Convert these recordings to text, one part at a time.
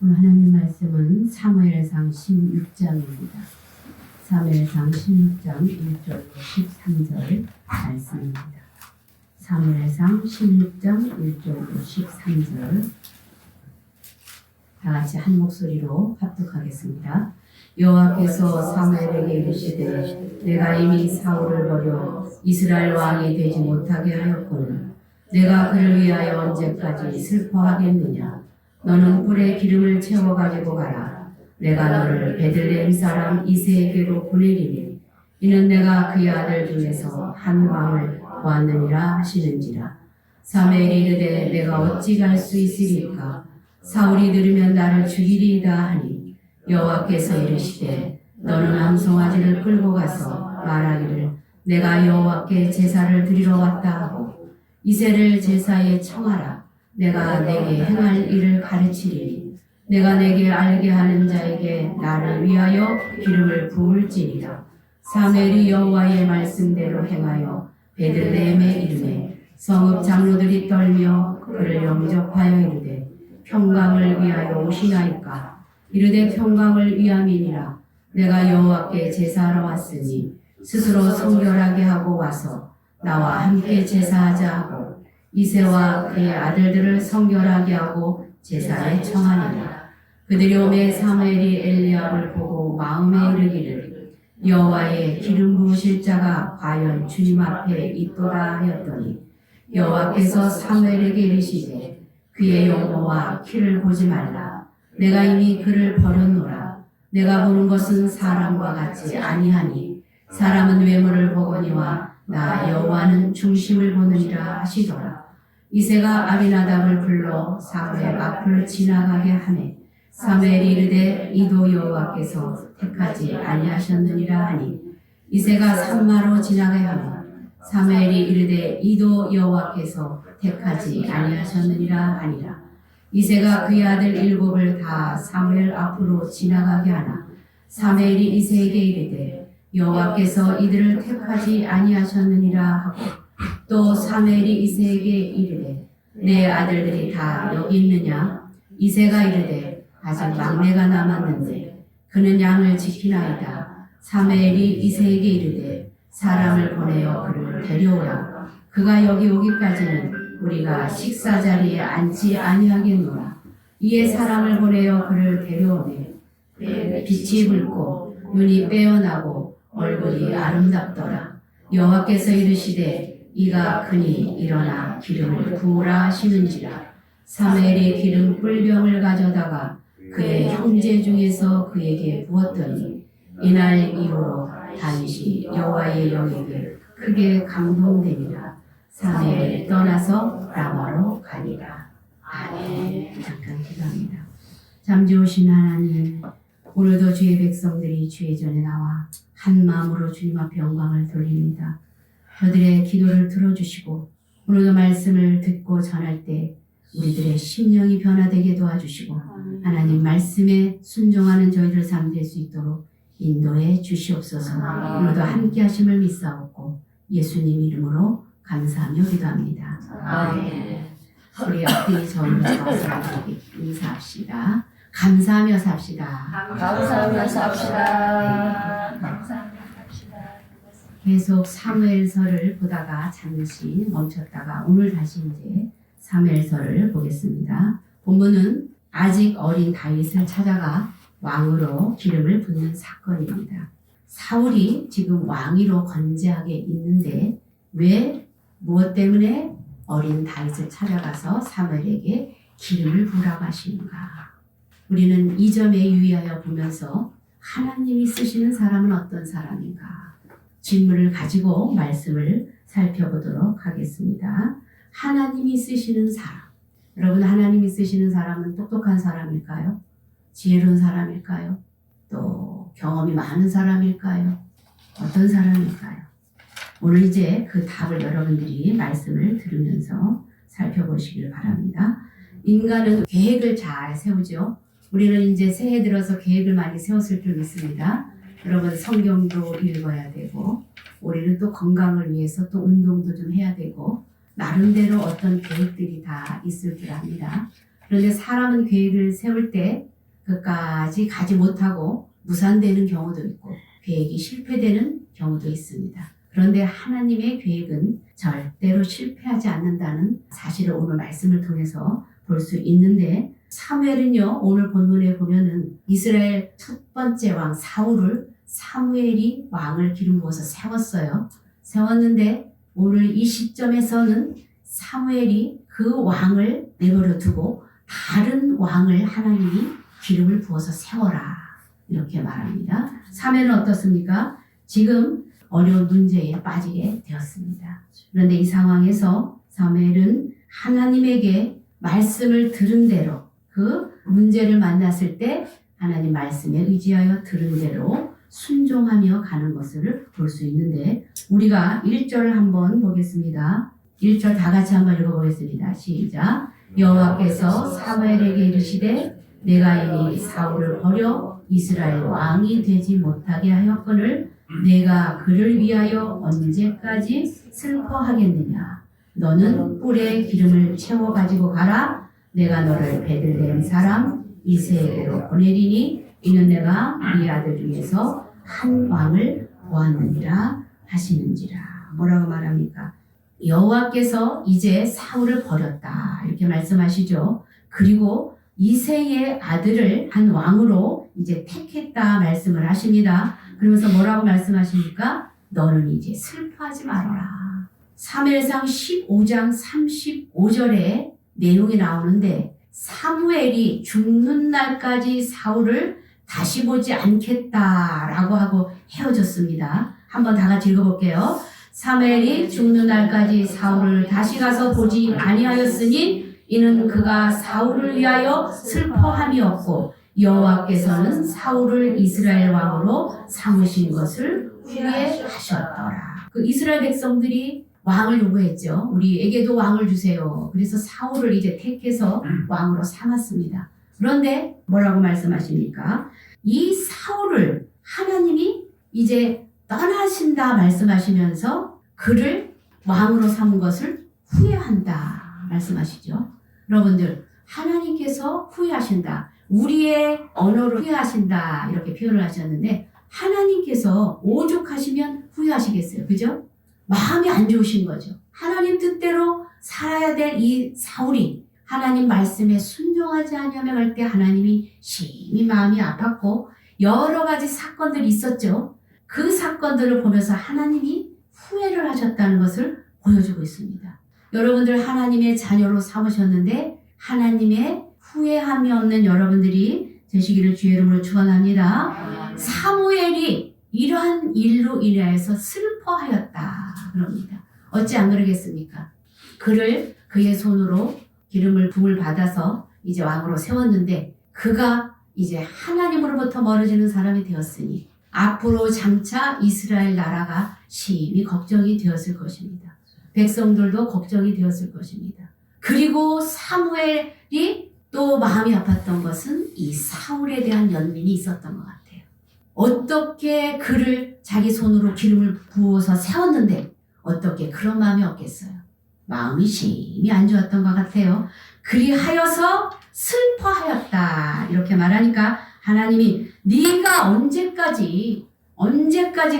오늘 하나님 말씀은 사무엘상 16장입니다. 사무엘상 16장 1절로 13절 말씀입니다. 사무엘상 16장 1절로 13절 다 같이 한 목소리로 합독하겠습니다. 여호와께서 사무엘에게 이르시되 내가 이미 사울을 버려 이스라엘 왕이 되지 못하게 하였거늘 내가 그를 위하여 언제까지 슬퍼하겠느냐. 너는 뿔에 기름을 채워 가지고 가라. 내가 너를 베들레헴 사람 이새에게로 보내리니 이는 내가 그의 아들 중에서 한 왕을 보았느니라 하시는지라. 사무엘이 이르되 내가 어찌 갈 수 있으리까. 사울이 들으면 나를 죽이리이다 하니 여호와께서 이르시되 너는 암송아지를 끌고 가서 말하기를 내가 여호와께 제사를 드리러 왔다 하고 이새를 제사에 청하라. 내가 내게 행할 일을 가르치리니 내가 내게 알게 하는 자에게 나를 위하여 기름을 부을지니라. 사무엘이 여호와의 말씀대로 행하여 베들레헴에 이르매 성읍 장로들이 떨며 그를 영접하여 이르되 평강을 위하여 오시나이까. 이르되 평강을 위함이니라. 내가 여호와께 제사하러 왔으니 스스로 성결하게 하고 와서 나와 함께 제사하자 하고 이새와 그의 아들들을 성결하게 하고 제사에 청하니라. 그들이 오매 사무엘이 엘리압을 보고 마음에 이르기를 여호와의 기름 부으실 자가 과연 주님 앞에 있도다 하였더니 여호와께서 사무엘에게 이르시되 그의 용모와 키를 보지 말라. 내가 이미 그를 버렸노라. 내가 보는 것은 사람과 같지 아니하니 사람은 외모를 보거니와 나 여호와는 중심을 보느니라 하시더라. 이새가 아비나답을 불러 사무엘 앞을 지나가게 하매 사무엘이 이르되 이도 여호와께서 택하지 아니하셨느니라 하니 이새가 산마로 지나게 하며 사무엘이 이르되 이도 여호와께서 택하지 아니하셨느니라 하니라. 이새가 그의 아들 7을 다 사무엘 앞으로 지나가게 하나 사무엘이 이새에게 이르되 여호와께서 이들을 택하지 아니하셨느니라 하고 또 사무엘이 이새에게 이르되 내 아들들이 다 여기 있느냐. 이새가 이르되 아직 막내가 남았는데 그는 양을 지키나이다. 사무엘이 이새에게 이르되 사람을 보내어 그를 데려오라. 그가 여기 오기까지는 우리가 식사 자리에 앉지 아니하겠노라. 이에 사람을 보내어 그를 데려오매 빛이 붉고 눈이 빼어나고 얼굴이 아름답더라. 여호와께서 이르시되 이가 크니 일어나 기름을 부으라 하시는지라. 사무엘이 기름 뿔병을 가져다가 그의 형제 중에서 그에게 부었더니 이날 이후로 다윗이 여호와의 영에게 크게 감동되니라. 사무엘이 떠나서 라마로 가니라. 아멘. 잠깐 기도합니다. 잠재우신 하나님, 오늘도 주의 백성들이 주의 전에 나와 한 마음으로 주님 앞에 영광을 돌립니다. 저들의 기도를 들어주시고 오늘도 말씀을 듣고 전할 때 우리들의 심령이 변화되게 도와주시고 하나님 말씀에 순종하는 저희들 삶 될 수 있도록 인도해 주시옵소서. 오늘도 함께 하심을 믿사옵고 예수님 이름으로 감사하며 기도합니다. 아멘. 우리 앞뒤 저으면서 인사합시다. 감사하며 삽시다. 감사하며 삽시다. 감사하며 삽시다. 계속 사무엘서를 보다가 잠시 멈췄다가 오늘 다시 이제 사무엘서를 보겠습니다. 본문은 아직 어린 다윗을 찾아가 왕으로 기름을 붓는 사건입니다. 사울이 지금 왕위로 건재하게 있는데 왜 무엇 때문에 어린 다윗을 찾아가서 사무엘에게 기름을 부으라고 하시는가? 우리는 이 점에 유의하여 보면서 하나님이 쓰시는 사람은 어떤 사람인가? 질문을 가지고 말씀을 살펴보도록 하겠습니다. 하나님이 쓰시는 사람. 여러분, 하나님이 쓰시는 사람은 똑똑한 사람일까요? 지혜로운 사람일까요? 또 경험이 많은 사람일까요? 어떤 사람일까요? 오늘 이제 그 답을 여러분들이 말씀을 들으면서 살펴보시길 바랍니다. 인간은 계획을 잘 세우죠. 우리는 이제 새해 들어서 계획을 많이 세웠을 줄 믿습니다. 여러분 성경도 읽어야 되고 우리는 또 건강을 위해서 또 운동도 좀 해야 되고 나름대로 어떤 계획들이 다 있을 줄 압니다. 그런데 사람은 계획을 세울 때 끝까지 가지 못하고 무산되는 경우도 있고 계획이 실패되는 경우도 있습니다. 그런데 하나님의 계획은 절대로 실패하지 않는다는 사실을 오늘 말씀을 통해서 볼 수 있는데, 사무엘은요, 오늘 본문에 보면은 이스라엘 첫 번째 왕 사울을 사무엘이 왕을 기름 부어서 세웠어요. 세웠는데 오늘 이 시점에서는 사무엘이 그 왕을 내버려 두고 다른 왕을 하나님이 기름을 부어서 세워라, 이렇게 말합니다. 사무엘은 어떻습니까? 지금 어려운 문제에 빠지게 되었습니다. 그런데 이 상황에서 사무엘은 하나님에게 말씀을 들은 대로, 그 문제를 만났을 때 하나님 말씀에 의지하여 들은 대로 순종하며 가는 것을 볼 수 있는데, 우리가 1절을 한번 보겠습니다. 1절 다 같이 한번 읽어보겠습니다. 시작. 여호와께서 사무엘에게 이르시되 내가 이미 사울을 버려 이스라엘 왕이 되지 못하게 하였거늘 내가 그를 위하여 언제까지 슬퍼하겠느냐. 너는 뿔에 기름을 채워 가지고 가라. 내가 너를 베들레헴 사람 이새에게로 보내리니 이는 내가 네 아들 위에서 한 왕을 보았느니라 하시는지라. 뭐라고 말합니까? 여호와께서 이제 사울을 버렸다, 이렇게 말씀하시죠. 그리고 이새의 아들을 한 왕으로 이제 택했다 말씀을 하십니다. 그러면서 뭐라고 말씀하십니까? 너는 이제 슬퍼하지 말아라. 사무엘상 15장 35절에 내용이 나오는데, 사무엘이 죽는 날까지 사울을 다시 보지 않겠다라고 하고 헤어졌습니다. 한번 다 같이 읽어볼게요. 사무엘이 죽는 날까지 사울을 다시 가서 보지 아니하였으니 이는 그가 사울을 위하여 슬퍼함이었고 여호와께서는 사울을 이스라엘 왕으로 삼으신 것을 후회하셨더라. 그 이스라엘 백성들이 왕을 요구했죠. 우리에게도 왕을 주세요. 그래서 사울을 이제 택해서 왕으로 삼았습니다. 그런데 뭐라고 말씀하십니까? 이 사울을 하나님이 이제 떠나신다 말씀하시면서 그를 왕으로 삼은 것을 후회한다 말씀하시죠. 여러분들, 하나님께서 후회하신다, 우리의 언어로 후회하신다, 이렇게 표현을 하셨는데, 하나님께서 오죽하시면 후회하시겠어요. 그죠? 마음이 안 좋으신 거죠. 하나님 뜻대로 살아야 될 이 사울이 하나님 말씀에 순종하지 않으며 갈 때 하나님이 심히 마음이 아팠고 여러 가지 사건들이 있었죠. 그 사건들을 보면서 하나님이 후회를 하셨다는 것을 보여주고 있습니다. 여러분들 하나님의 자녀로 삼으셨는데 하나님의 후회함이 없는 여러분들이 되시기를 주의 이름으로 축원합니다. 사무엘이 이러한 일로 인하여서 슬퍼하였다 그럽니다. 어찌 안 그러겠습니까? 그를 그의 손으로 기름을 붐을 받아서 이제 왕으로 세웠는데 그가 이제 하나님으로부터 멀어지는 사람이 되었으니 앞으로 장차 이스라엘 나라가 심히 걱정이 되었을 것입니다. 백성들도 걱정이 되었을 것입니다. 그리고 사무엘이 또 마음이 아팠던 것은 이 사울에 대한 연민이 있었던 것 같아요. 어떻게 그를 자기 손으로 기름을 부어서 세웠는데 어떻게 그런 마음이 없겠어요. 마음이 심히 안 좋았던 것 같아요. 그리하여서 슬퍼하였다 이렇게 말하니까 하나님이 네가 언제까지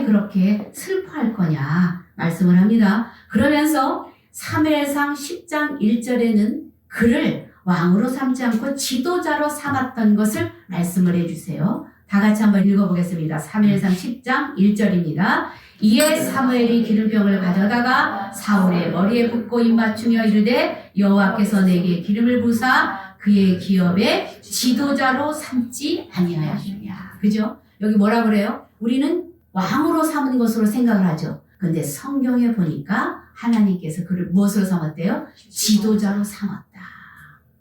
그렇게 슬퍼할 거냐 말씀을 합니다. 그러면서 사무엘상 10장 1절에는 그를 왕으로 삼지 않고 지도자로 삼았던 것을 말씀을 해주세요. 다 같이 한번 읽어보겠습니다. 사무엘상 10장 1절입니다. 이에 사무엘이 기름병을 가져다가 사울의 머리에 붓고 입맞추며 이르되 여호와께서 내게 기름을 부사 그의 기업의 지도자로 삼지 아니하였느냐. 그죠? 여기 뭐라 그래요? 우리는 왕으로 삼은 것으로 생각을 하죠. 근데 성경에 보니까 하나님께서 그를 무엇으로 삼았대요? 지도자로 삼았다.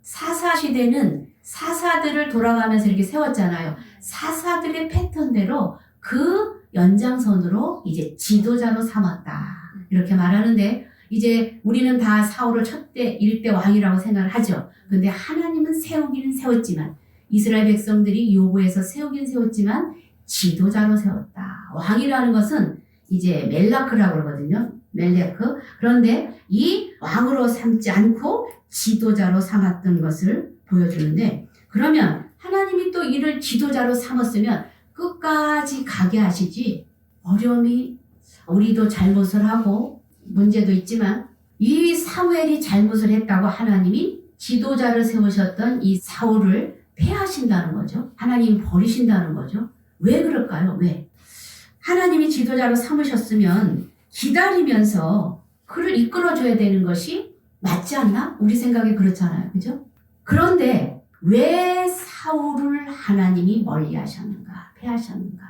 사사시대는 사사들을 돌아가면서 이렇게 세웠잖아요. 사사들의 패턴대로 그 연장선으로 이제 지도자로 삼았다. 이렇게 말하는데 이제 우리는 다 사울을 첫대 1대 왕이라고 생각을 하죠. 근데 하나님은 세우기는 세웠지만 이스라엘 백성들이 요구해서 세우긴 세웠지만 지도자로 세웠다. 왕이라는 것은 이제 멜라크라고 그러거든요. 멜레크. 그런데 이 왕으로 삼지 않고 지도자로 삼았던 것을 보여주는데 그러면 하나님이 또 이를 지도자로 삼았으면 끝까지 가게 하시지. 어려움이 우리도 잘못을 하고 문제도 있지만 이 사무엘이 잘못을 했다고 하나님이 지도자를 세우셨던 이 사울을 폐하신다는 거죠. 하나님이 버리신다는 거죠. 왜 그럴까요? 왜? 하나님이 지도자로 삼으셨으면 기다리면서 그를 이끌어줘야 되는 것이 맞지 않나? 우리 생각에 그렇잖아요. 그죠? 그런데 왜 사울을 하나님이 멀리하셨는가? 폐하셨는가?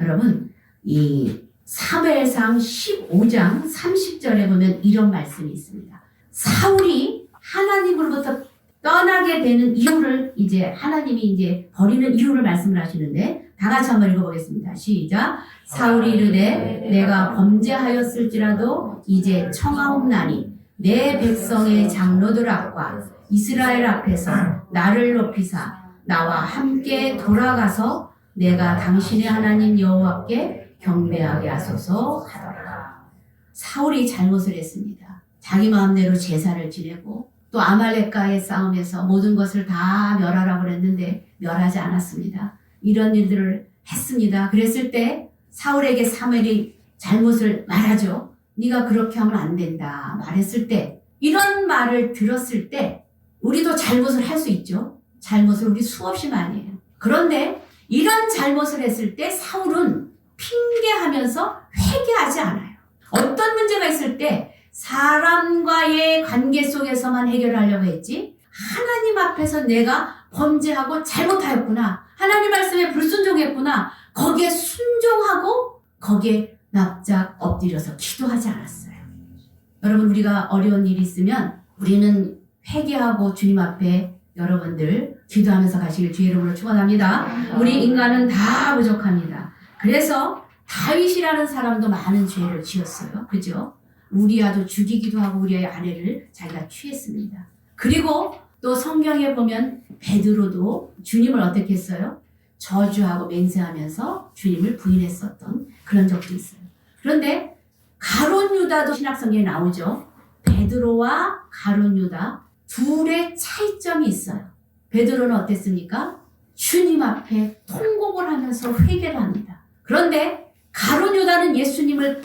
여러분, 이 사무엘상 15장 30절에 보면 이런 말씀이 있습니다. 사울이 하나님으로부터 떠나게 되는 이유를 이제 하나님이 이제 버리는 이유를 말씀을 하시는데 다 같이 한번 읽어보겠습니다. 시작. 사울이 이르되 내가 범죄하였을지라도 이제 청하옵나니 내 백성의 장로들 앞과 이스라엘 앞에서 나를 높이사 나와 함께 돌아가서 내가 당신의 하나님 여호와께 경배하게 하소서 하더라. 사울이 잘못을 했습니다. 자기 마음대로 제사를 지내고 또 아말렉과의 싸움에서 모든 것을 다 멸하라고 그랬는데 멸하지 않았습니다. 이런 일들을 했습니다. 그랬을 때 사울에게 사무엘이 잘못을 말하죠. 네가 그렇게 하면 안 된다 말했을 때 이런 말을 들었을 때 우리도 잘못을 할 수 있죠. 잘못을 우리 수없이 많이 해요. 그런데 이런 잘못을 했을 때 사울은 핑계하면서 회개하지 않아요. 어떤 문제가 있을 때 사람과의 관계 속에서만 해결하려고 했지 하나님 앞에서 내가 범죄하고 잘못하였구나. 하나님 말씀에 불순종했구나. 거기에 순종하고 거기에 납작 엎드려서 기도하지 않았어요. 여러분 우리가 어려운 일이 있으면 우리는 회개하고 주님 앞에 여러분들 기도하면서 가시길 주의 이름으로 축원합니다. 우리 인간은 다 부족합니다. 그래서 다윗이라는 사람도 많은 죄를 지었어요. 그죠? 우리아도 죽이기도 하고 우리아의 아내를 자기가 취했습니다. 그리고 또 성경에 보면 베드로도 주님을 어떻게 했어요? 저주하고 맹세하면서 주님을 부인했었던 그런 적도 있어요. 그런데 가룟 유다도 신약성경에 나오죠. 베드로와 가룟 유다 둘의 차이점이 있어요. 베드로는 어땠습니까? 주님 앞에 통곡을 하면서 회개를 합니다. 그런데 가룟 유다는 예수님을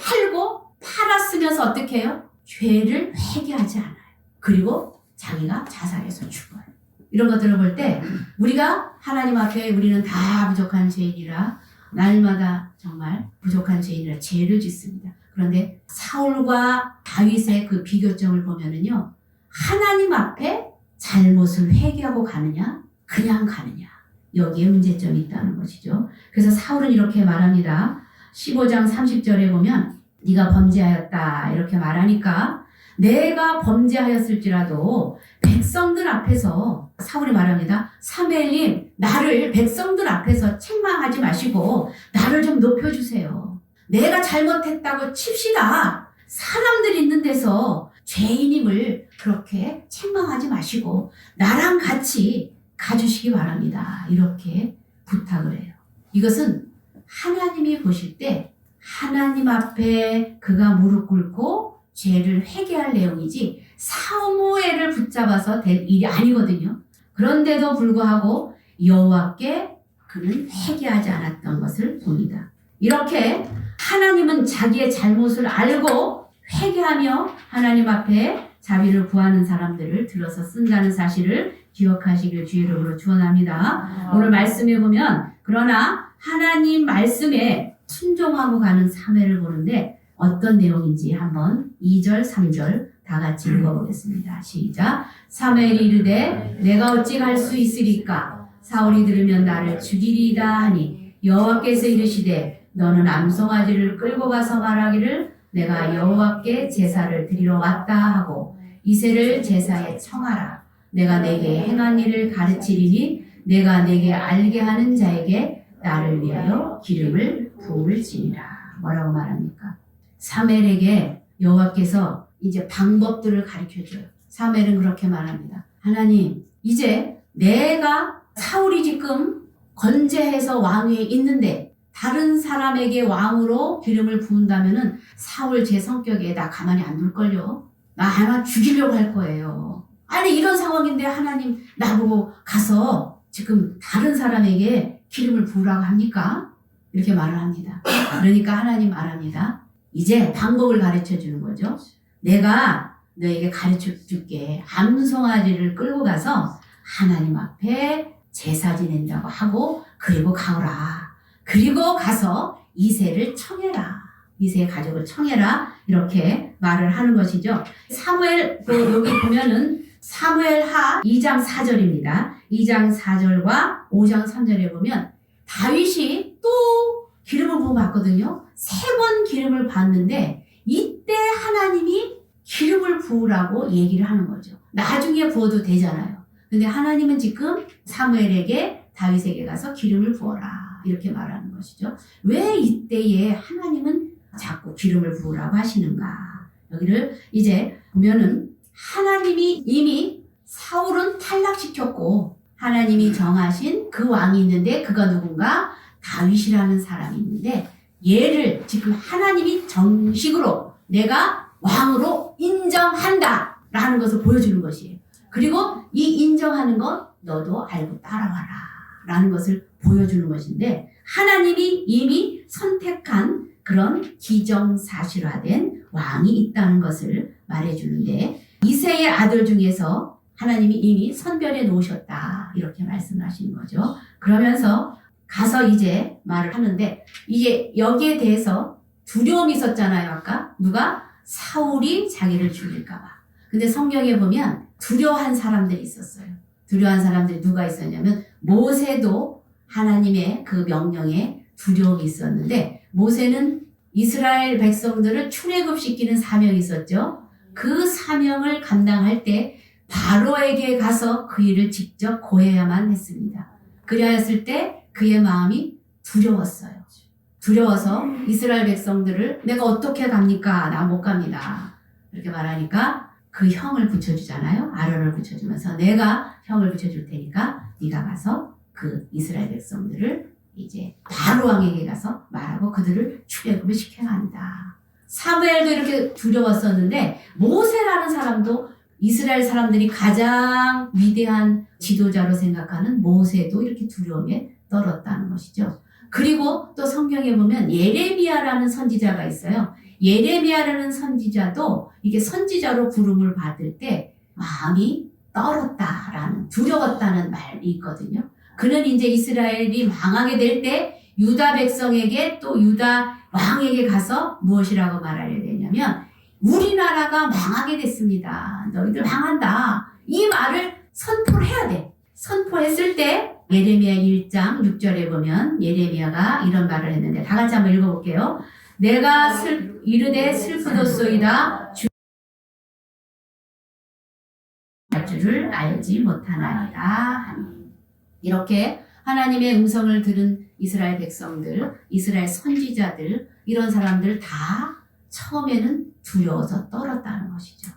팔았으면서 어떻게 해요? 죄를 회개하지 않아요. 그리고 자기가 자살해서 죽어요. 이런 것들을 볼 때 우리가 하나님 앞에 우리는 다 부족한 죄인이라 날마다 정말 부족한 죄인이라 죄를 짓습니다. 그런데 사울과 다윗의 그 비교점을 보면은요. 하나님 앞에 잘못을 회개하고 가느냐 그냥 가느냐 여기에 문제점이 있다는 것이죠. 그래서 사울은 이렇게 말합니다. 15장 30절에 보면 네가 범죄하였다 이렇게 말하니까 내가 범죄하였을지라도 백성들 앞에서 사울이 말합니다. 사무엘님 나를 백성들 앞에서 책망하지 마시고 나를 좀 높여주세요. 내가 잘못했다고 칩시다. 사람들이 있는 데서 죄인임을 그렇게 책망하지 마시고 나랑 같이 가주시기 바랍니다. 이렇게 부탁을 해요. 이것은 하나님이 보실 때 하나님 앞에 그가 무릎 꿇고 죄를 회개할 내용이지 사무엘을 붙잡아서 될 일이 아니거든요. 그런데도 불구하고 여호와께 그는 회개하지 않았던 것을 봅니다. 이렇게 하나님은 자기의 잘못을 알고 회개하며 하나님 앞에 자비를 구하는 사람들을 들어서 쓴다는 사실을 기억하시길 주의 이름으로 축원합니다. 오늘 말씀에 보면 그러나 하나님 말씀에 순종하고 가는 사무엘을 보는데 어떤 내용인지 한번 2절 3절 다 같이 읽어보겠습니다. 시작. 사무엘이 이르되 내가 어찌 갈 수 있으리까 사울이 들으면 나를 죽이리이다 하니 여호와께서 이르시되 너는 암송아지를 끌고 가서 말하기를 내가 여호와께 제사를 드리러 왔다 하고 이새를 제사에 청하라. 내가 내게 행한 일을 가르치리니 내가 내게 알게 하는 자에게 나를 위하여 기름을 부을지니라. 뭐라고 말합니까? 사무엘에게 여호와께서 이제 방법들을 가르쳐줘요. 사무엘은 그렇게 말합니다. 하나님, 이제 내가 사울이 지금 건재해서 왕위에 있는데 다른 사람에게 왕으로 기름을 부은다면은 사울 제 성격에 나 가만히 안 둘걸요. 나 아마 죽이려고 할 거예요. 아니 이런 상황인데 하나님 나보고 가서 지금 다른 사람에게 기름을 부으라고 합니까? 이렇게 말을 합니다. 그러니까 하나님 말합니다. 이제 방법을 가르쳐 주는 거죠. 내가 너에게 가르쳐 줄게. 암송아지를 끌고 가서 하나님 앞에 제사 지낸다고 하고 그리고 가오라. 그리고 가서 이새를 청해라. 이새의 가족을 청해라. 이렇게 말을 하는 것이죠. 사무엘 또 여기 보면은 사무엘하 2장 4절입니다. 2장 4절과 5장 3절에 보면 다윗이 또 기름을 부어 받거든요. 3번 기름을 받는데 이때 하나님이 기름을 부으라고 얘기를 하는 거죠. 나중에 부어도 되잖아요. 근데 하나님은 지금 사무엘에게 다윗에게 가서 기름을 부어라 이렇게 말하는 것이죠. 왜 이때에 하나님은 자꾸 기름을 부으라고 하시는가? 여기를 이제 보면은 하나님이 이미 사울은 탈락시켰고 하나님이 정하신 그 왕이 있는데 그가 누군가? 다윗이라는 사람이 있는데 얘를 지금 하나님이 정식으로 내가 왕으로 인정한다 라는 것을 보여주는 것이에요. 그리고 이 인정하는 것 너도 알고 따라와라 라는 것을 보여주는 것인데 하나님이 이미 선택한 그런 기정사실화된 왕이 있다는 것을 말해주는데 이새의 아들 중에서 하나님이 이미 선별해 놓으셨다 이렇게 말씀하시는 거죠. 그러면서 가서 이제 말을 하는데 이게 여기에 대해서 두려움이 있었잖아요. 아까 누가? 사울이 자기를 죽일까 봐. 근데 성경에 보면 두려워한 사람들이 있었어요. 두려워한 사람들이 누가 있었냐면 모세도 하나님의 그 명령에 두려움이 있었는데 모세는 이스라엘 백성들을 출애굽시키는 사명이 있었죠. 그 사명을 감당할 때 바로에게 가서 그 일을 직접 고해야만 했습니다. 그리하였을 때 그의 마음이 두려웠어요. 두려워서 이스라엘 백성들을 내가 어떻게 갑니까? 나 못 갑니다. 이렇게 말하니까 그 형을 붙여주잖아요. 아론을 붙여주면서 내가 형을 붙여줄 테니까 네가 가서 그 이스라엘 백성들을 이제 바로 왕에게 가서 말하고 그들을 출애굽을 시켜야 한다. 사무엘도 이렇게 두려웠었는데 모세라는 사람도 이스라엘 사람들이 가장 위대한 지도자로 생각하는 모세도 이렇게 두려움에 떨었다는 것이죠. 그리고 또 성경에 보면 예레미야라는 선지자가 있어요. 예레미야라는 선지자도 이게 선지자로 부름을 받을 때 마음이 떨었다라는 두려웠다는 말이 있거든요. 그는 이제 이스라엘이 망하게 될 때 유다 백성에게 또 유다 왕에게 가서 무엇이라고 말하려 되냐면 우리나라가 망하게 됐습니다. 너희들 망한다. 이 말을 선포를 해야 돼. 선포했을 때 예레미야 1장 6절에 보면 예레미야가 이런 말을 했는데 다 같이 한번 읽어볼게요. 내가 이르되 슬프도소이다 줄을 알지 못하나이다 하니. 이렇게 하나님의 음성을 들은 이스라엘 백성들, 이스라엘 선지자들 이런 사람들 다 처음에는 두려워서 떨었다는 것이죠.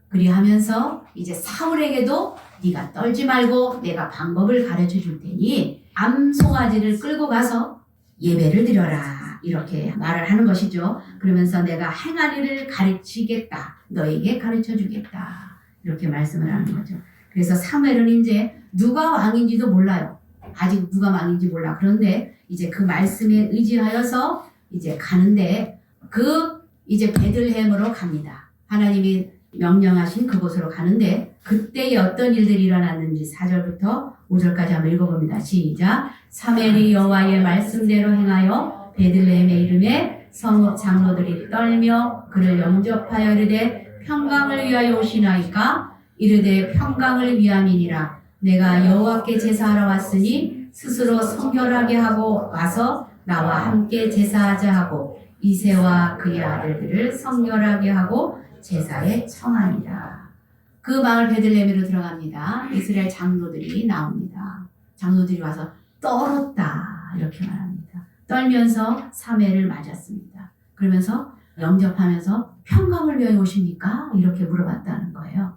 그리하면서 이제 사울에게도 네가 떨지 말고 내가 방법을 가르쳐 줄 테니 암송아지를 끌고 가서 예배를 드려라 이렇게 말을 하는 것이죠. 그러면서 내가 행할 일을 가르치겠다. 너에게 가르쳐 주겠다. 이렇게 말씀을 하는 거죠. 그래서 사무엘은 이제 누가 왕인지도 몰라요. 아직 누가 왕인지 몰라. 그런데 이제 그 말씀에 의지하여서 이제 가는데 이제 베들레헴으로 갑니다. 하나님이 명령하신 그곳으로 가는데 그때에 어떤 일들이 일어났는지 4절부터 5절까지 한번 읽어봅니다. 시작. 사무엘이 여호와의 말씀대로 행하여 베들레헴에 이르매 성읍 장로들이 떨며 그를 영접하여 이르되 평강을 위하여 오시나이까? 이르되 평강을 위함이니라. 내가 여호와께 제사하러 왔으니 스스로 성결하게 하고 와서 나와 함께 제사하자 하고 이새와 그의 아들들을 성결하게 하고 제사에 청하니라. 그 마을 베들레헴으로 들어갑니다. 이스라엘 장로들이 나옵니다. 장로들이 와서 떨었다 이렇게 말합니다. 떨면서 사무엘을 맞았습니다. 그러면서 영접하면서 평강을 위하여 오십니까? 이렇게 물어봤다는 거예요.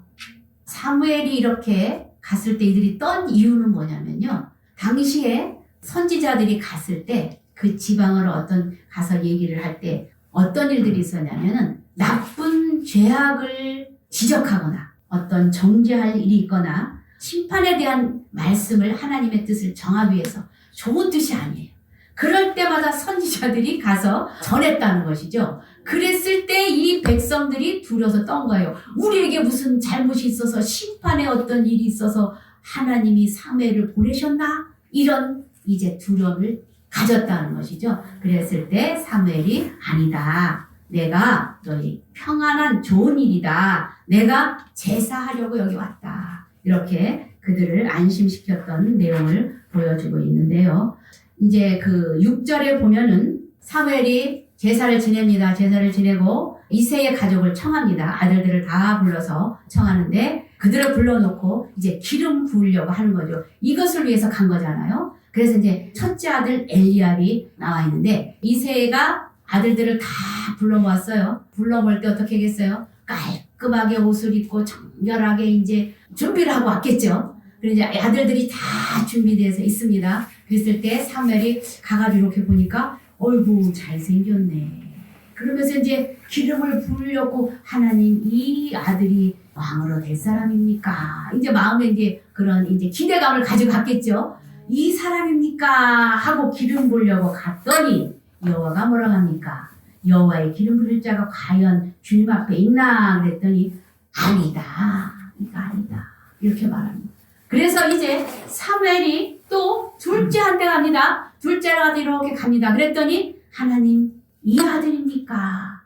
사무엘이 이렇게 갔을 때 이들이 떤 이유는 뭐냐면요. 당시에 선지자들이 갔을 때 그 지방으로 가서 얘기를 할 때 어떤 일들이 있었냐면은 나쁜 죄악을 지적하거나 어떤 정죄할 일이 있거나 심판에 대한 말씀을 하나님의 뜻을 정하기 위해서 좋은 뜻이 아니에요. 그럴 때마다 선지자들이 가서 전했다는 것이죠. 그랬을 때 이 백성들이 두려서 떤 거예요. 우리에게 무슨 잘못이 있어서 심판에 어떤 일이 있어서 하나님이 사무엘을 보내셨나? 이런 이제 두려움을 가졌다는 것이죠. 그랬을 때 사무엘이 아니다. 내가 너희 평안한 좋은 일이다. 내가 제사하려고 여기 왔다. 이렇게 그들을 안심시켰던 내용을 보여주고 있는데요. 이제 그 6절에 보면은 사무엘이 제사를 지냅니다. 제사를 지내고 이새의 가족을 청합니다. 아들들을 다 불러서 청하는데 그들을 불러놓고 이제 기름 부으려고 하는 거죠. 이것을 위해서 간 거잖아요. 그래서 이제 첫째 아들 엘리압이 나와 있는데 이새가 아들들을 다 불러 모았어요. 불러 모을 때 어떻게 하겠어요? 깔끔하게 옷을 입고 정결하게 이제 준비를 하고 왔겠죠. 그래서 이제 아들들이 다 준비돼서 있습니다. 그랬을 때 사무엘이 가가지고 이렇게 보니까 어이구 잘생겼네. 그러면서 이제 기름을 부으려고 하나님 이 아들이 왕으로 될 사람입니까? 이제 마음에 이제 그런 이제 기대감을 가지고 갔겠죠. 이 사람입니까? 하고 기름 부으려고 갔더니 여호와가 뭐라고 합니까? 여호와의 기름 부을 자가 과연 주님 앞에 있나? 그랬더니 아니다. 이거 아니다. 이렇게 말합니다. 그래서 이제 사무엘이 또 둘째한테 갑니다. 둘째한테 이렇게 갑니다. 그랬더니 하나님 이 아들입니까?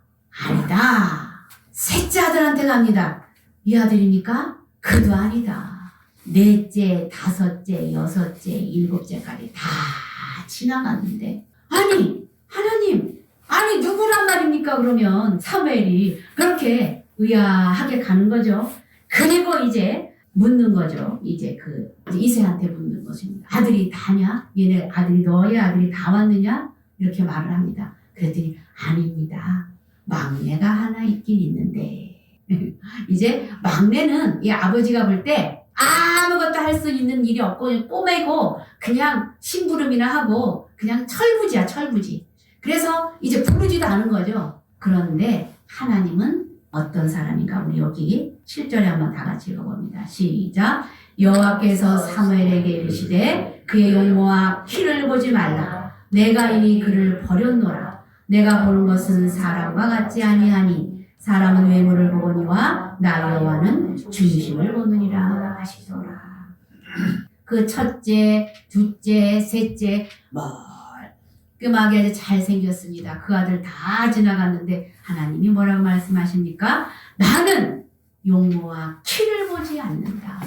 아니다. 셋째 아들한테 갑니다. 이 아들입니까? 그도 아니다. 넷째, 다섯째, 여섯째, 일곱째까지 다 지나갔는데 아니 하나님 아니 누구란 말입니까? 그러면 사무엘이 그렇게 의아하게 가는 거죠. 그리고 이제 묻는 거죠. 이제 그 이새한테 묻는 것입니다. 아들이 다냐? 얘네 아들이 너의 아들이 다 왔느냐? 이렇게 말을 합니다. 그랬더니 아닙니다. 막내가 하나 있긴 있는데 이제 막내는 이 아버지가 볼 때 아무것도 할 수 있는 일이 없고 그냥 꼬매고 그냥 심부름이나 하고 그냥 철부지야 철부지. 그래서 이제 부르지도 않은 거죠. 그런데 하나님은 어떤 사람인가? 우리 여기 7절에 한번 다 같이 읽어봅니다. 시작. 여호와께서 사무엘에게 이르시되 그의 용모와 키를 보지 말라. 내가 이미 그를 버렸노라. 내가 보는 것은 사람과 같지 아니하니 사람은 외모를 보거니와 나 여호와는 중심을 보느니라 하시더라. 그 첫째, 둘째, 셋째 깔끔하게 잘생겼습니다. 그 아들 다 지나갔는데 하나님이 뭐라고 말씀하십니까? 나는 용모와 키를 보지 않는다.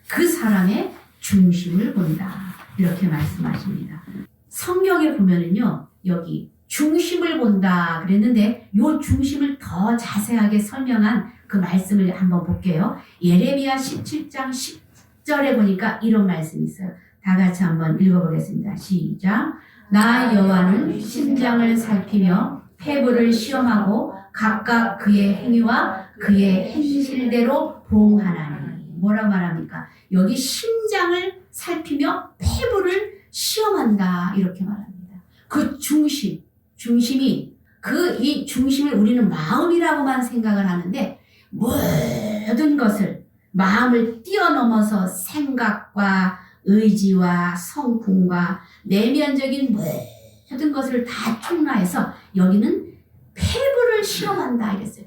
그 사람의 중심을 본다. 이렇게 말씀하십니다. 성경에 보면은요, 여기 중심을 본다 그랬는데 요 중심을 더 자세하게 설명한 그 말씀을 한번 볼게요. 예레미야 17장 10절에 보니까 이런 말씀이 있어요. 다 같이 한번 읽어보겠습니다. 시작. 나 여호와는 심장을 살피며 폐부를 시험하고 각각 그의 행위와 그의 행실대로 보응하나니. 뭐라 말합니까? 여기 심장을 살피며 폐부를 시험한다 이렇게 말합니다. 그 중심이 이 중심을 우리는 마음이라고만 생각을 하는데 모든 것을 마음을 뛰어넘어서 생각과 의지와 성품과 내면적인 모든 것을 다 총괄해서 여기는 폐부를 시험한다 이랬어요.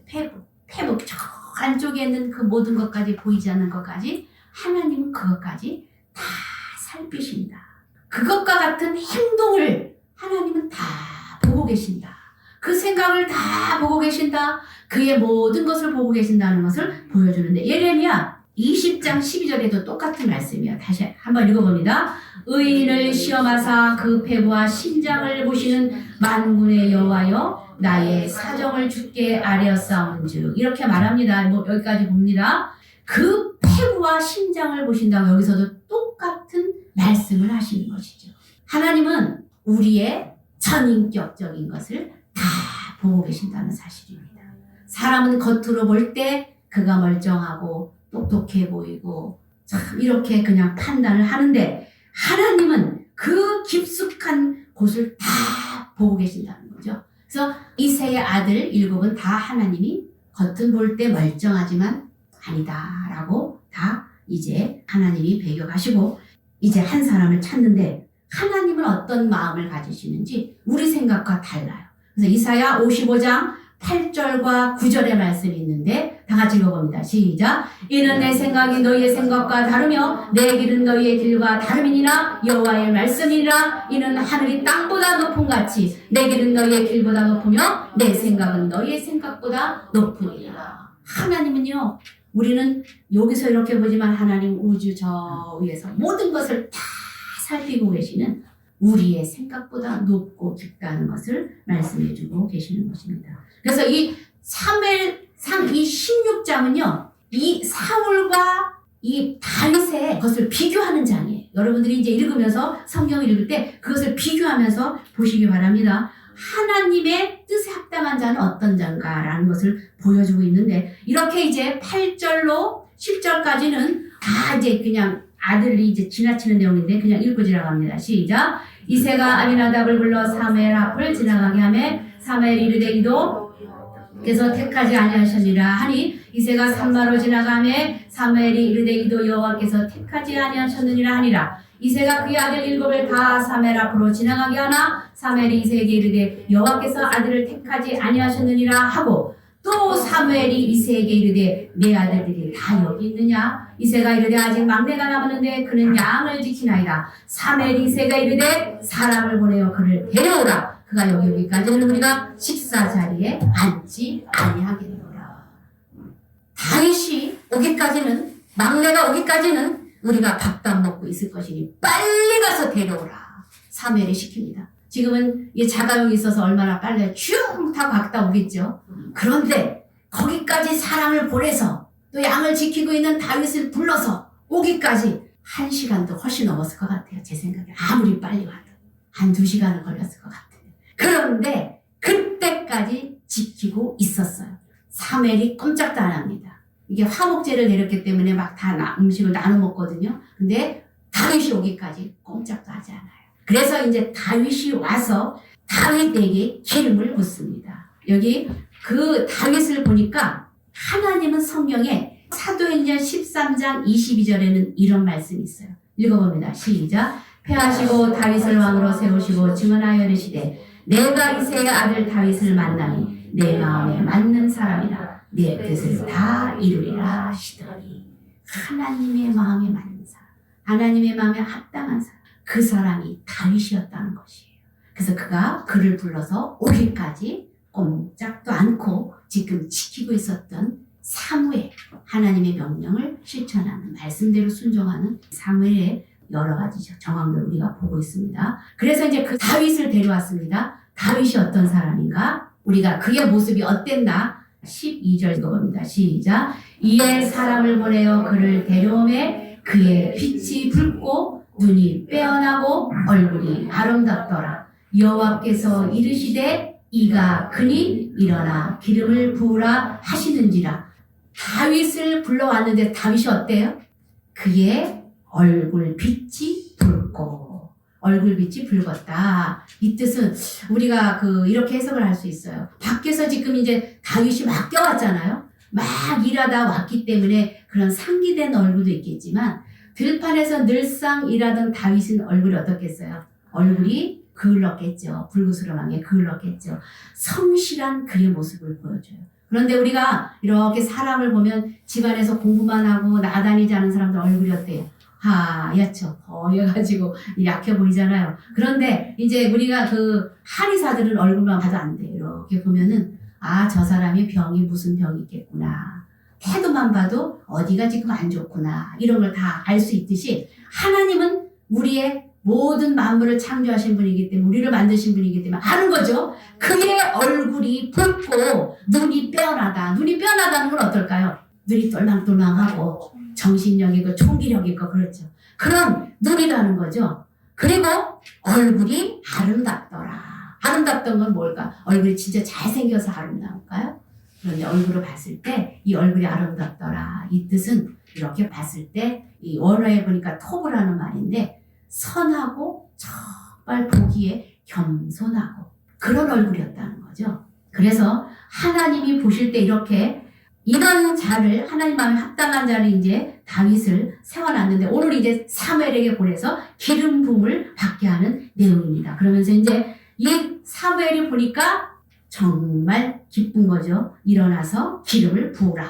폐부 저 안쪽에 있는 그 모든 것까지 보이지 않는 것까지 하나님은 그것까지 다 살피신다. 그것과 같은 행동을 하나님은 다 보고 계신다. 그 생각을 다 보고 계신다. 그의 모든 것을 보고 계신다는 것을 보여주는데 예레미야 20장 12절에도 똑같은 말씀이에요. 다시 한번 읽어봅니다. 의인을 시험하사 그 폐부와 심장을 보시는 만군의 여호와여 나의 사정을 주께 아뢰었사온즉 이렇게 말합니다. 여기까지 봅니다. 그 폐부와 심장을 보신다고 여기서도 똑같은 말씀을 하시는 것이죠. 하나님은 우리의 전인격적인 것을 다 보고 계신다는 사실입니다. 사람은 겉으로 볼 때 그가 멀쩡하고 똑똑해 보이고 참 이렇게 그냥 판단을 하는데 하나님은 그 깊숙한 곳을 다 보고 계신다는 거죠. 그래서 이새의 아들 7은 다 하나님이 겉은 볼 때 멀쩡하지만 아니다라고 다 이제 하나님이 배교하시고 이제 한 사람을 찾는데 하나님은 어떤 마음을 가지시는지 우리 생각과 달라요. 그래서 이사야 55장 8절과 9절의 말씀이 있는데 다 같이 읽어봅니다. 시작. 이는 내 생각이 너희의 생각과 다르며 내 길은 너희의 길과 다름이니라. 여호와의 말씀이니라. 이는 하늘이 땅보다 높음 같이 내 길은 너희의 길보다 높으며 내 생각은 너희의 생각보다 높으니라. 하나님은요, 우리는 여기서 이렇게 보지만 하나님 우주 저 위에서 모든 것을 다 살피고 계시는 우리의 생각보다 높고 깊다는 것을 말씀해 주고 계시는 것입니다. 그래서 이 사무엘상 이 16장은요, 이 사울과 이 다윗의 것을 비교하는 장이에요. 여러분들이 이제 읽으면서 성경을 읽을 때 그것을 비교하면서 보시기 바랍니다. 하나님의 뜻에 합당한 자는 어떤 자인가라는 것을 보여주고 있는데, 이렇게 이제 8절로 10절까지는 다 이제 그냥 아들이 이제 지나치는 내용인데 그냥 읽고 지나갑니다. 시작. 이새가 아비나답을 불러 사무엘 앞을 지나가게 하며 사무엘이 이르되 이도께서 택하지 아니하셨니라 하니 이새가 산마로 지나가매 사무엘이 이르되 이도 여호와께서 택하지 아니하셨느니라 하니라. 이새가 그의 아들 7을 다 사무엘 앞으로 지나가게 하나 사무엘이 이새에게 이르되 여호와께서 아들을 택하지 아니하셨느니라 하고, 또 사무엘이 이새에게 이르되 내 아들들이 다 여기 있느냐? 이새가 이르되 아직 막내가 남았는데 그는 양을 지키나이다. 사무엘이 이새가 이르되 사람을 보내어 그를 데려오라. 그가 여기까지는 우리가 식사 자리에 앉지 아니하겠노라. 다윗이 오기까지는, 막내가 오기까지는 우리가 밥도 안 먹고 있을 것이니 빨리 가서 데려오라. 사무엘이 시킵니다. 지금은 이 자가용이 있어서 얼마나 빨리 쭉 타고 갔다 오겠죠. 그런데 거기까지 사람을 보내서 또 양을 지키고 있는 다윗을 불러서 오기까지 1시간도 훨씬 넘었을 것 같아요. 제 생각에. 아무리 빨리 와도 한 2시간은 걸렸을 것 같아요. 그런데 그때까지 지키고 있었어요. 사무엘이 꼼짝도 안 합니다. 이게 화목제를 내렸기 때문에 막 다 음식을 나눠 먹거든요. 근데 다윗이 오기까지 꼼짝도 하지 않아요. 그래서 이제 다윗이 와서 다윗에게 기름을 붓습니다. 여기 그 다윗을 보니까 하나님은 성경에 사도행전 13장 22절에는 이런 말씀이 있어요. 읽어봅니다. 시작. 패하시고 다윗을 왕으로 세우시고 증언하여 이르시되 내가 이새의 아들 다윗을 만나니 내 마음에 맞는 사람이라 내 뜻을 다 이루리라 하시더니, 하나님의 마음에 맞는 사람, 하나님의 마음에 합당한 사람, 그 사람이 다윗이었다는 것이에요. 그래서 그가 그를 불러서 오기까지 꼼짝도 않고 지금 지키고 있었던 사무엘, 하나님의 명령을 실천하는, 말씀대로 순종하는 사무엘의 여러 가지 정황들을 우리가 보고 있습니다. 그래서 이제 그 다윗을 데려왔습니다. 다윗이 어떤 사람인가? 우리가 그의 모습이 어땠나? 12절 읽어봅니다. 시작. 이에 사람을 보내어 그를 데려오매 그의 빛이 붉고 눈이 빼어나고 얼굴이 아름답더라. 여호와께서 이르시되 이가 그니 일어나 기름을 부으라 하시는지라. 다윗을 불러왔는데 다윗이 어때요? 그의 얼굴 빛이 붉고, 얼굴 빛이 붉었다. 이 뜻은 우리가 이렇게 해석을 할 수 있어요. 밖에서 지금 이제 다윗이 막 뛰어왔잖아요. 막 일하다 왔기 때문에 그런 상기된 얼굴도 있겠지만 들판에서 늘상 일하던 다윗은 얼굴이 어떻겠어요? 얼굴이 그을렀겠죠. 불구스름하게 그을렀겠죠. 성실한 그의 모습을 보여줘요. 그런데 우리가 이렇게 사람을 보면 집안에서 공부만 하고 나다니지 않은 사람들 얼굴이 어때요? 하얗죠. 허여가지고 약해 보이잖아요. 그런데 이제 우리가 한의사들은 얼굴만 봐도 안 돼요. 이렇게 보면은 저 사람이 병이 무슨 병이 있겠구나. 태도만 봐도 어디가 지금 안 좋구나. 이런 걸 다 알 수 있듯이 하나님은 우리의 모든 만물을 창조하신 분이기 때문에, 우리를 만드신 분이기 때문에 아는 거죠. 그의 얼굴이 붉고 눈이 빼어나다. 눈이 빼어나다는 건 어떨까요? 눈이 똘망똘망하고 정신력 있고 총기력 있고 그렇죠. 그런 눈이라는 거죠. 그리고 얼굴이 아름답더라. 아름답던 건 뭘까? 얼굴이 진짜 잘생겨서 아름다울까요? 그런데 얼굴을 봤을 때 이 얼굴이 아름답더라. 이 뜻은 이렇게 봤을 때 이 원어에 보니까 톱이라는 말인데 선하고 정말 보기에 겸손하고 그런 얼굴이었다는 거죠. 그래서 하나님이 보실 때 이렇게 이런 자를 하나님 마음에 합당한 자를 이제 다윗을 세워놨는데 오늘 이제 사무엘에게 보내서 기름 부음을 받게 하는 내용입니다. 그러면서 이제 이 사무엘이 보니까 정말 기쁜 거죠. 일어나서 기름을 부으라.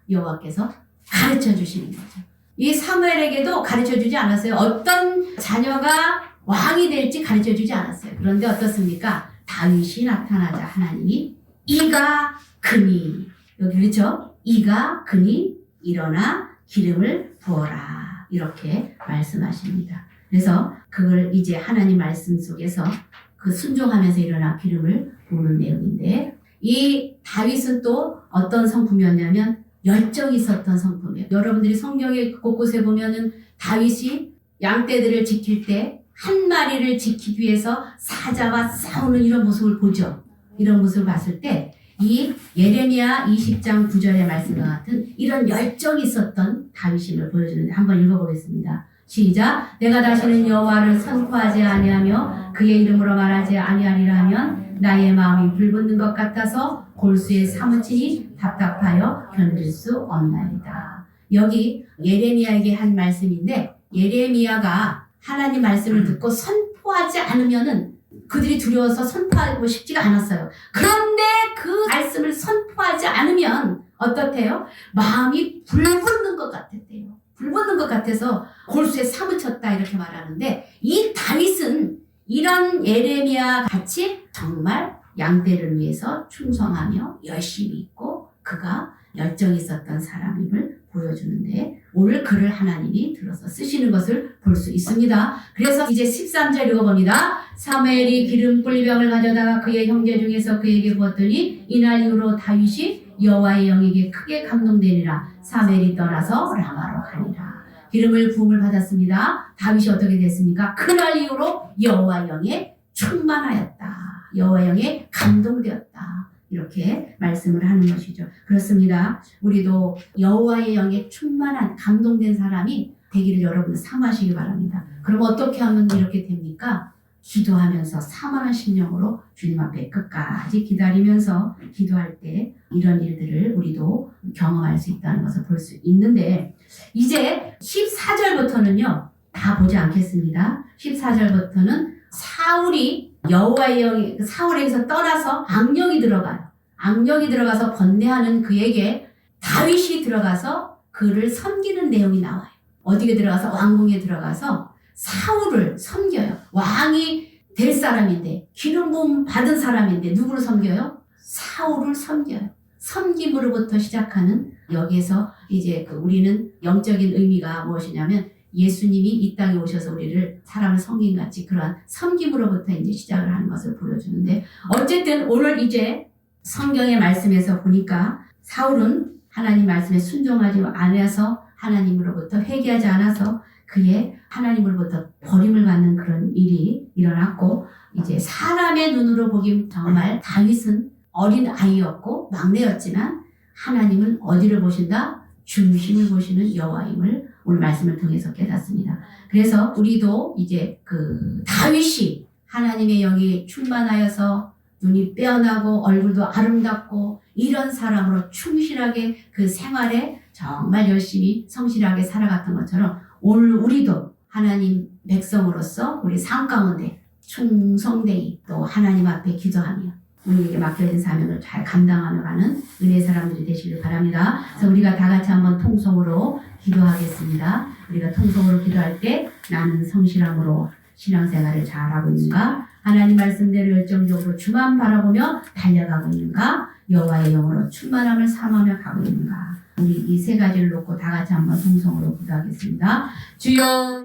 여호와께서 가르쳐 주시는 거죠. 이 사무엘에게도 가르쳐 주지 않았어요. 어떤 자녀가 왕이 될지 가르쳐 주지 않았어요. 그런데 어떻습니까? 다윗이 나타나자 하나님이 이가 그니 여기 그렇죠? 이가 그니 일어나 기름을 부어라 이렇게 말씀하십니다. 그래서 그걸 이제 하나님 말씀 속에서 그 순종하면서 일어나 기름을 부는 내용인데 이 다윗은 또 어떤 성품이었냐면 열정이 있었던 성품이에요. 여러분들이 성경에 곳곳에 보면은 다윗이 양떼들을 지킬 때 한 마리를 지키기 위해서 사자와 싸우는 이런 모습을 보죠. 이런 모습을 봤을 때 이 예레미야 20장 9절의 말씀과 같은 이런 열정이 있었던 다윗임을 보여주는데 한번 읽어보겠습니다. 시작. 내가 다시는 여호와를 선포하지 아니하며 그의 이름으로 말하지 아니하리라 하면 나의 마음이 불붙는 것 같아서 골수에 사무치니 답답하여 견딜 수 없나이다. 여기 예레미야에게 한 말씀인데 예레미야가 하나님 말씀을 듣고 선포하지 않으면은 그들이 두려워서 선포하고 싶지가 않았어요. 그런데 그 말씀을 선포하지 않으면 어떻대요? 마음이 불붙는 것 같았대요. 불붙는 것 같아서 골수에 사무쳤다 이렇게 말하는데 이 다윗은 이런 예레미야 같이 정말 양떼를 위해서 충성하며 열심히 있고 그가 열정이 있었던 사람임을 보여주는데 오늘 그를 하나님이 들어서 쓰시는 것을 볼 수 있습니다. 그래서 이제 13절 읽어봅니다. 사무엘이 기름 꿀병을 가져다가 그의 형제 중에서 그에게 부었더니 이날 이후로 다윗이 여호와의 영에게 크게 감동되니라. 사무엘이 떠나서 라마로 가니라. 기름을 부음을 받았습니다. 다윗이 어떻게 됐습니까? 그날 이후로 여호와 영에 충만하였다. 여호와 영에 감동되었다. 이렇게 말씀을 하는 것이죠. 그렇습니다. 우리도 여호와의 영에 충만한 감동된 사람이 되기를 여러분 사모하시기 바랍니다. 그럼 어떻게 하면 이렇게 됩니까? 기도하면서 사모하는 심령으로 주님 앞에 끝까지 기다리면서 기도할 때 이런 일들을 우리도 경험할 수 있다는 것을 볼 수 있는데 이제 14절부터는요. 다 보지 않겠습니다. 14절부터는 사울이 여호와의 영이 사울에게서 떠나서 악령이 들어가요. 악령이 들어가서 번뇌하는 그에게 다윗이 들어가서 그를 섬기는 내용이 나와요. 어디에 들어가서 왕궁에 들어가서 사울을 섬겨요. 왕이 될 사람인데 기름 부음 받은 사람인데 누구를 섬겨요? 사울을 섬겨요. 섬김으로부터 시작하는 여기에서 이제 우리는 영적인 의미가 무엇이냐면 예수님이 이 땅에 오셔서 우리를 사람을 섬김같이 그러한 섬김으로부터 이제 시작을 하는 것을 보여주는데 어쨌든 오늘 이제 성경의 말씀에서 보니까 사울은 하나님 말씀에 순종하지 않아서 하나님으로부터 회개하지 않아서 그의 하나님으로부터 버림을 받는 그런 일이 일어났고 이제 사람의 눈으로 보기 정말 다윗은 어린 아이였고 막내였지만 하나님은 어디를 보신다? 중심을 보시는 여호와임을 오늘 말씀을 통해서 깨닫습니다. 그래서 우리도 이제 다윗이 하나님의 영이 충만하여서 눈이 빼어나고 얼굴도 아름답고 이런 사람으로 충실하게 그 생활에 정말 열심히 성실하게 살아갔던 것처럼 오늘 우리도 하나님 백성으로서 우리 삶 가운데 충성되이 또 하나님 앞에 기도하며 우리에게 맡겨진 사명을 잘 감당하며 가는 은혜의 사람들이 되시길 바랍니다. 그래서 우리가 다 같이 한번 통성으로 기도하겠습니다. 우리가 통성으로 기도할 때 나는 성실함으로 신앙생활을 잘하고 있는가? 하나님 말씀대로 열정적으로 주만 바라보며 달려가고 있는가? 여호와의 영으로 충만함을 삼하며 가고 있는가? 우리 이 세 가지를 놓고 다 같이 한번 통성으로 기도하겠습니다. 주여